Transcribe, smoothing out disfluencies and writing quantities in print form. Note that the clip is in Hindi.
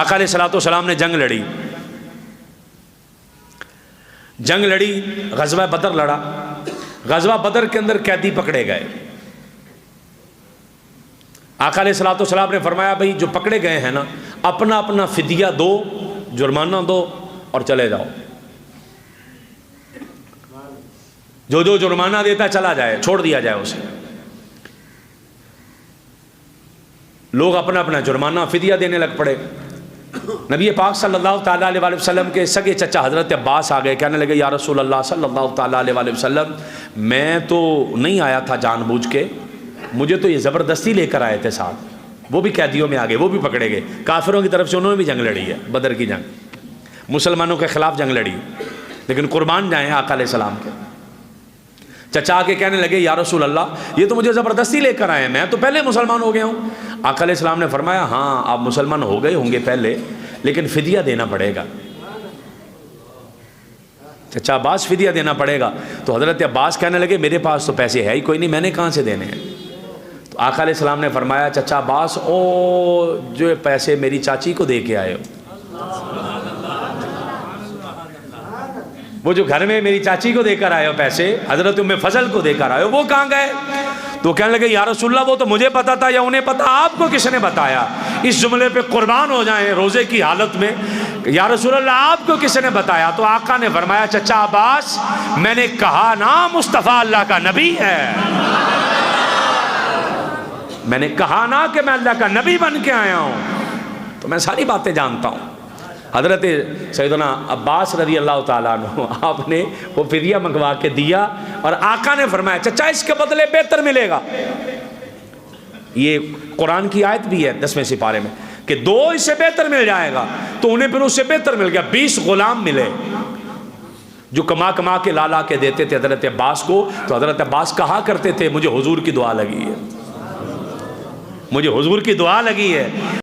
आका अलैहिस्सलाम ने जंग लड़ी, गज़वा बदर लड़ा। गज़वा बदर के अंदर कैदी पकड़े गए। आका अलैहिस्सलाम ने फरमाया भाई जो पकड़े गए हैं ना, अपना अपना फिदिया दो, जुर्माना दो और चले जाओ। जो जो जुर्माना देता चला जाए, छोड़ दिया जाए उसे। लोग अपना अपना जुर्माना फिदिया देने लग पड़े। नबी पाक सल्लल्लाहु ताला अलैहि वसल्लम के सगे चचा हज़रत अब्बास आ गए, कहने लगे या रसूल अल्लाह सल्लल्लाहु ताला अलैहि वसल्लम, मैं तो नहीं आया था जानबूझ के, मुझे तो ये ज़बरदस्ती लेकर आए थे साथ। वो भी कैदियों में आ गए, वो भी पकड़े गए। काफिरों की तरफ से उन्होंने भी जंग लड़ी है, बदर की जंग, मुसलमानों के ख़िलाफ़ जंग लड़ी। लेकिन कुर्बान जाएँ आका अलैहिस्सलाम के। चचा आके कहने लगे या रसूल अल्लाह, ये तो मुझे ज़बरदस्ती लेकर आए, मैं तो पहले मुसलमान हो गया हूँ। आका अलैहिस्सलाम ने फरमाया हाँ आप मुसलमान हो गए होंगे पहले, लेकिन फिदिया देना पड़ेगा। चचा अब्बास फिदिया देना पड़ेगा। तो हज़रत अब्बास कहने लगे मेरे पास तो पैसे है ही कोई नहीं, मैंने कहाँ से देने हैं। तो आका अलैहिस्सलाम ने फरमाया चचा अब्बास, ओ जो पैसे मेरी चाची को दे के आए हो, वो जो घर में मेरी चाची को देकर आए हो पैसे, हजरत उम्मे फजल को देकर आए हो, वो कहाँ गए। तो कहने लगे या रसूलल्लाह वो तो मुझे पता था या उन्हें पता, आपको किसने बताया। इस जुमले पे कुर्बान हो जाएं रोज़े की हालत में, या रसूलल्लाह आपको किसने बताया। तो आका ने फरमाया चचा अब्बास, मैंने कहा ना मुस्तफ़ा अल्लाह का नबी है, मैंने कहा ना कि मैं अल्लाह का नबी बन के आया हूँ, तो मैं सारी बातें जानता हूँ। हज़रत सैयदना अब्बास रज़ी अल्लाह ताला अन्हु आपने वो फिदिया मंगवा के दिया और आका ने फरमाया चचा इसके बदले बेहतर मिलेगा। ये कुरान की आयत भी है 10वें सिपारे में कि 2 इससे बेहतर मिल जाएगा। तो उन्हें फिर उससे बेहतर मिल गया, 20 गुलाम मिले जो कमा कमा के ला ला के देते थे हज़रत अब्बास को। तो हज़रत अब्बास कहा करते थे मुझे हुजूर की दुआ लगी है, मुझे हुजूर की दुआ लगी है।